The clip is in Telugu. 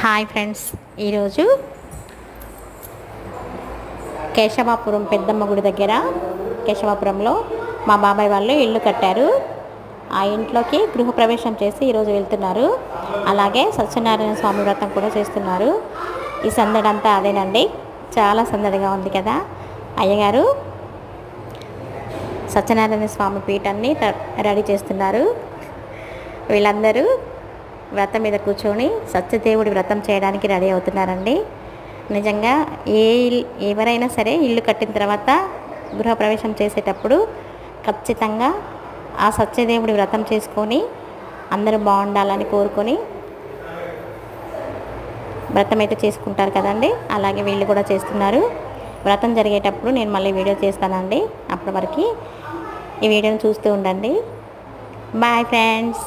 హాయ్ ఫ్రెండ్స్, ఈరోజు కేశవాపురం పెద్దమ్మ గుడి దగ్గర కేశవాపురంలో మా బాబాయ్ వాళ్ళు ఇల్లు కట్టారు. ఆ ఇంట్లోకి గృహప్రవేశం చేసి ఈరోజు వెళ్తున్నారు. అలాగే సత్యనారాయణ స్వామి వ్రతం కూడా చేస్తున్నారు. ఈ సందడంతా అదేనండి, చాలా సందడిగా ఉంది కదా. అయ్యగారు సత్యనారాయణ స్వామి పీఠాన్ని రెడీ చేస్తున్నారు. వీళ్ళందరూ వ్రతం మీద కూర్చొని సత్యదేవుడి వ్రతం చేయడానికి రెడీ అవుతున్నారండి. నిజంగా ఎవరైనా సరే ఇల్లు కట్టిన తర్వాత గృహప్రవేశం చేసేటప్పుడు ఖచ్చితంగా ఆ సత్యదేవుడి వ్రతం చేసుకొని అందరూ బాగుండాలని కోరుకొని వ్రతం అయితే చేసుకుంటారు కదండి. అలాగే వీళ్ళు కూడా చేస్తున్నారు. వ్రతం జరిగేటప్పుడు నేను మళ్ళీ వీడియో చేస్తానండి. అప్పటి వరకు ఈ వీడియోని చూస్తూ ఉండండి. Bye friends.